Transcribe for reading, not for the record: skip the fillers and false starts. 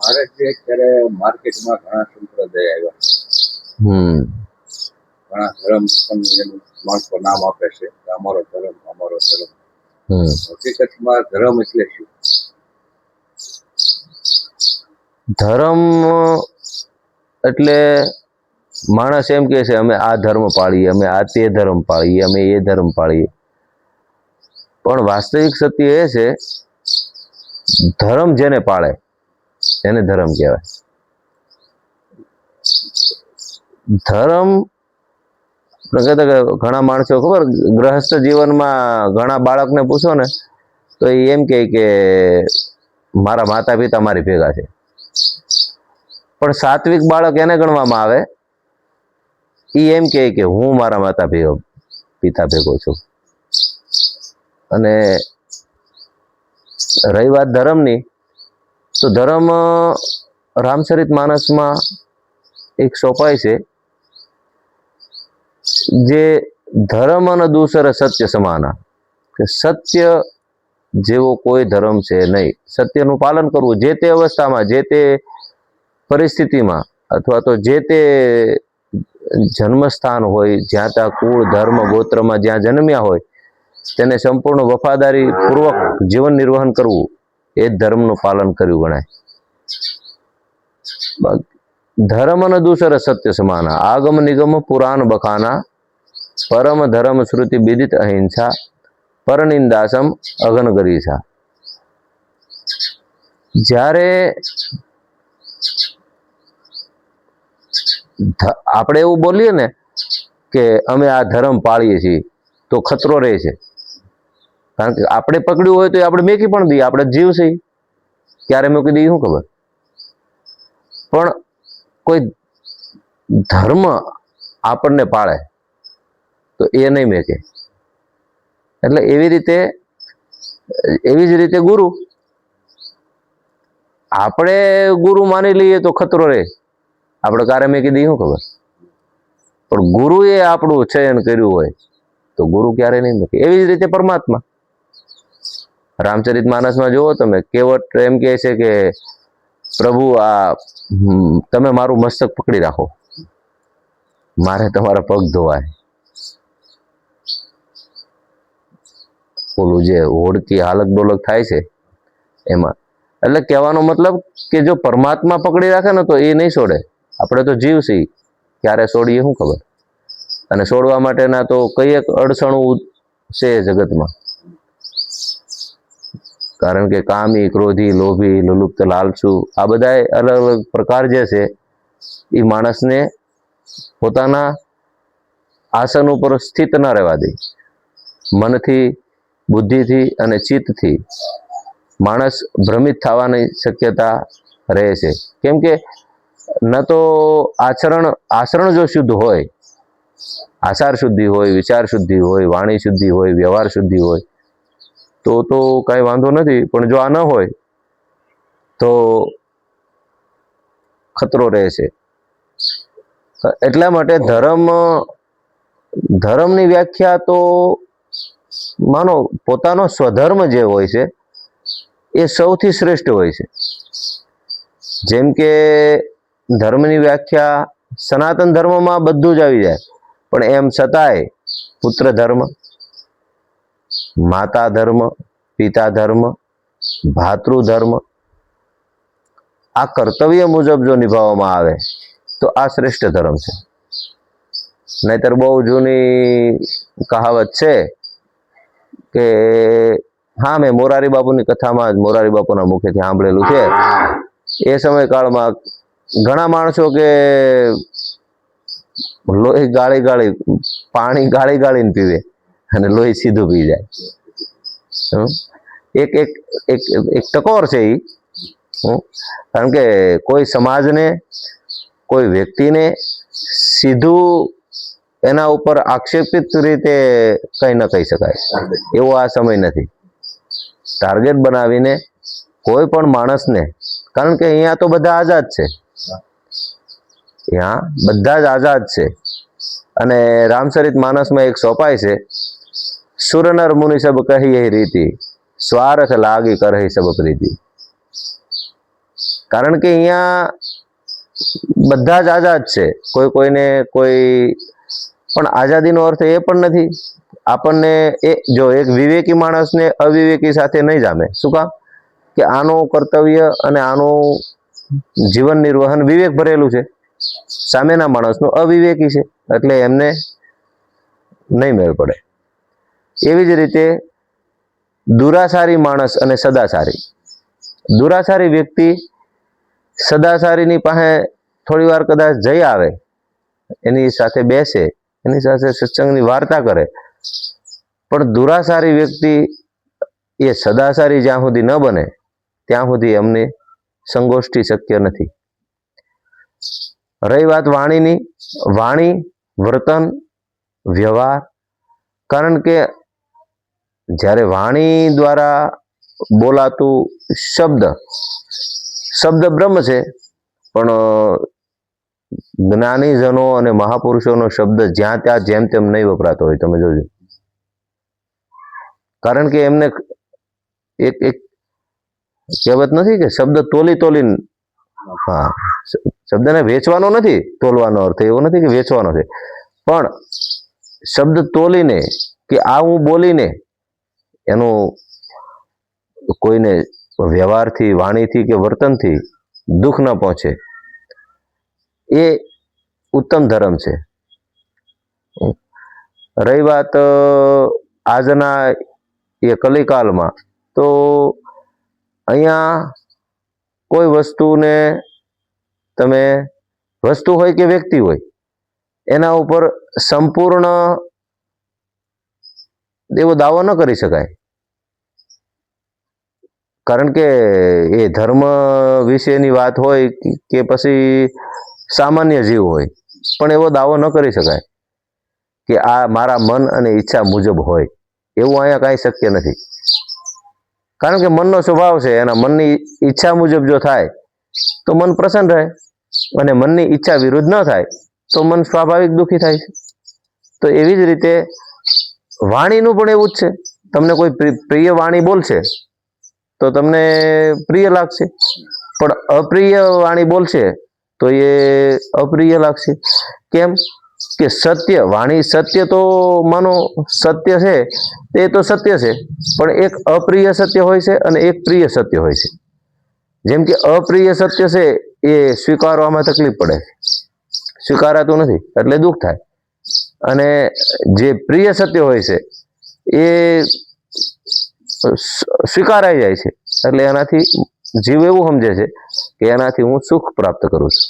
મારે જે અત્યારે માર્કેટમાં ઘણા સંપ્રદાય આવ્યા છે, ઘણા ધર્મ પણ એનું માણસો નામ આપે છે કે અમારો ધર્મ, અમારો ધર્મ. હકીકતમાં ધર્મ એટલે શું? ધર્મ એટલે માણસ એમ કે છે અમે આ ધર્મ પાળીએ, અમે આ તે ધર્મ પાળીએ, અમે એ ધર્મ પાળીએ. પણ વાસ્તવિક સત્ય એ છે, ધર્મ જેને પાળે એને ધર્મ કહેવાય. ધર્મ ઘણા માણસો ખબર ગ્રહસ્થ જીવનમાં ઘણા બાળકને પૂછો ને તો એ એમ કે મારા માતા પિતા મારી ભેગા છે. પણ સાત્વિક બાળક એને ગણવામાં આવે, એ એમ કે હું મારા માતા પિતા ભેગો છું. અને રહી વાત ધર્મની, તો ધર્મ રામચરિત માનસમાં એક સોપાય છે, જે ધર્મ અને દૂસર સત્ય સમાના, કે સત્ય જેવો કોઈ ધર્મ છે નહીં. સત્યનું પાલન કરવું જે તે અવસ્થામાં, જે તે પરિસ્થિતિમાં, અથવા તો જે તે જન્મસ્થાન હોય, જ્યાં ત્યાં કુળ ધર્મ ગોત્રમાં જ્યાં જન્મ્યા હોય તેને સંપૂર્ણ વફાદારી પૂર્વક જીવન નિર્વહન કરવું એ જ ધર્મનું પાલન કર્યું ગણાય. ધર્મ ન દૂસર સત્ય સમાના, આગમ નિગમ પુરાણ બખાના, પરમ ધર્મ શ્રુતિ વિદિત અહિંસા, પરનિંદાસમ અગન ગરીસા. જ્યારે આપણે એવું બોલીએ ને કે અમે આ ધર્મ પાળીએ છીએ તો ખતરો રહે છે. કારણ કે આપણે પકડ્યું હોય તો આપણે મેકી પણ દઈએ, આપણે જીવ છે ક્યારે મૂકી દઈએ શું ખબર. પણ કોઈ ધર્મ આપણને પાળે તો એ નહીં મેકે. એટલે એવી જ રીતે ગુરુ, આપણે ગુરુ માની લઈએ તો ખતરો રહે, આપણે કારે મેકી દઈએ શું ખબર. પણ ગુરુએ આપણું ચયન કર્યું હોય તો ગુરુ ક્યારે નહીં મૂકે. એવી જ રીતે પરમાત્મા રામચરિત માનસમાં જુઓ તમે, કેવટ એમ કહે છે કે પ્રભુ આ તમે મારું મસ્તક પકડી રાખો, મારે તમારા પગ ધોવાય. ઓલું જે હોડકી હાલક ડોલક થાય છે એમાં. એટલે કહેવાનો મતલબ કે જો પરમાત્મા પકડી રાખે ને તો એ નહીં છોડે. આપણે તો જીવ છીએ, ક્યારે છોડીએ શું ખબર. અને છોડવા માટેના તો કઈ એક અડચણું છે જગતમાં. કારણ કે કામી, ક્રોધી, લોભી, લુલુપ્ત, લાલચુ, આ બધા અલગ અલગ પ્રકાર જે છે એ માણસને પોતાના આસન ઉપર સ્થિત ન રહેવા દે. મનથી, બુદ્ધિથી અને ચિત્તથી માણસ ભ્રમિત થવાની શક્યતા રહે છે. કેમ કે ન તો આચરણ જો શુદ્ધ હોય, આચાર શુદ્ધિ હોય, વિચાર શુદ્ધિ હોય, વાણી શુદ્ધિ હોય, વ્યવહાર શુદ્ધિ હોય તો કાંઈ વાંધો નથી. પણ જો આ ન હોય તો ખતરો રહે છે. એટલા માટે ધર્મની વ્યાખ્યા તો માનો પોતાનો સ્વધર્મ જે હોય છે એ સૌથી શ્રેષ્ઠ હોય છે. જેમ કે ધર્મની વ્યાખ્યા સનાતન ધર્મમાં બધું જ આવી જાય, પણ એમ છતાંય પુત્ર ધર્મ, માતા ધર્મ, પિતા ધર્મ, ભાતૃ ધર્મ, આ કર્તવ્ય મુજબ જો નિભાવવામાં આવે તો આ શ્રેષ્ઠ ધર્મ છે. નહીતર બહુ જૂની કહાવત છે કે, હા મેં મોરારી બાપુની કથામાં જ મોરારી બાપુના મુખેથી સાંભળેલું છે. એ સમયકાળમાં ઘણા માણસો કે લોહી પાણી ગાળીને પીવે અને લોહી સીધું પી જાય. એક ટકોર છે એ. કારણ કે કોઈ સમાજને, કોઈ વ્યક્તિને સીધું એના ઉપર આક્ષેપિત રીતે કંઈ ન કહી શકાય એવો આ સમય નથી. ટાર્ગેટ બનાવીને કોઈ પણ માણસને, કારણ કે અહીંયા તો બધા આઝાદ છે, અહીંયા બધા જ આઝાદ છે. અને રામચરિત માનસમાં એક સોપાય છે, સુરનર મુનિ સબ કહી રીતિ, સ્વાર્થ લાગી કરહી સબ પ્રીતિ. કારણ કે અહીંયા બધા જ આઝાદ છે, કોઈને કોઈ પણ આઝાદીનો અર્થ એ પણ નથી આપણને જો એક વિવેકી માણસને અવિવેકી સાથે નહીં જામે. શું કામ? કે આનું કર્તવ્ય અને આનું જીવન નિર્વહન વિવેક ભરેલું છે, સામેના માણસનું અવિવેકી છે, એટલે એમને નહીં મેળ પડે. એવી જ રીતે દુરાસારી માણસ અને સદાચારી. દુરાસારી વ્યક્તિ સદાચારીની પાસે થોડી વાર કદાચ જઈ આવે, એની સાથે બેસે, એની સાથે સત્સંગની વાર્તા કરે, પણ દુરાસારી વ્યક્તિ એ સદાચારી જ્યાં સુધી ન બને ત્યાં સુધી એમની સંગોષ્ઠી શક્ય નથી. રહી વાત વાણીની, વાણી, વર્તન, વ્યવહાર. કારણ કે જ્યારે વાણી દ્વારા બોલાતું શબ્દ બ્રહ્મ છે, પણ જ્ઞાનીજનો અને મહાપુરુષોનો શબ્દ જ્યાં ત્યાં જેમ તેમ નહીં વપરાતો હોય. તમે જોજો, કારણ કે એમને એક કહેવત નથી કે શબ્દ તોલીને, હા, શબ્દને વેચવાનો નથી, તોલવાનો અર્થ એવો નથી કે વેચવાનો છે, પણ શબ્દ તોલીને કે આ હું બોલીને એનું કોઈને વ્યવહારથી, વાણીથી કે વર્તનથી દુઃખ ન પહોંચે, એ ઉત્તમ ધર્મ છે. રહી વાત આજના એ કલિકાલમાં, તો અહીંયા કોઈ વસ્તુને તમે, વસ્તુ હોય કે વ્યક્તિ હોય, એના ઉપર સંપૂર્ણ એવો દાવો ન કરી શકાય. કારણ કે એ ધર્મ વિશેની વાત હોય કે પછી સામાન્ય જીવ હોય, પણ એવો દાવો ન કરી શકાય કે આ મારા મન અને ઈચ્છા મુજબ હોય. એવું અહીંયા કાંઈ શક્ય નથી. કારણ કે મનનો સ્વભાવ છે, એના મનની ઈચ્છા મુજબ જો થાય તો મન પ્રસન્ન રહે, અને મનની ઈચ્છા વિરુદ્ધ ન થાય તો મન સ્વાભાવિક દુઃખી થાય છે. તો એવી જ રીતે વાણીનું પણ એવું જ છે. તમને કોઈ પ્રિય વાણી બોલશે તો તમને પ્રિય લાગશે, પણ અપ્રિય વાણી બોલશે તો એ અપ્રિય લાગશે. કેમ? કે સત્ય વાણી, સત્ય તો માનો સત્ય છે તે તો સત્ય છે, પણ એક અપ્રિય સત્ય હોય છે અને એક પ્રિય સત્ય હોય છે. જેમ કે અપ્રિય સત્ય છે એ સ્વીકારવામાં તકલીફ પડે, સ્વીકારાતું નથી એટલે દુઃખ થાય, અને જે પ્રિય સત્ય હોય છે એ સ્વીકારાઈ જાય છે, એટલે એનાથી જીવ એવું સમજે છે કે એનાથી હું સુખ પ્રાપ્ત કરું છું.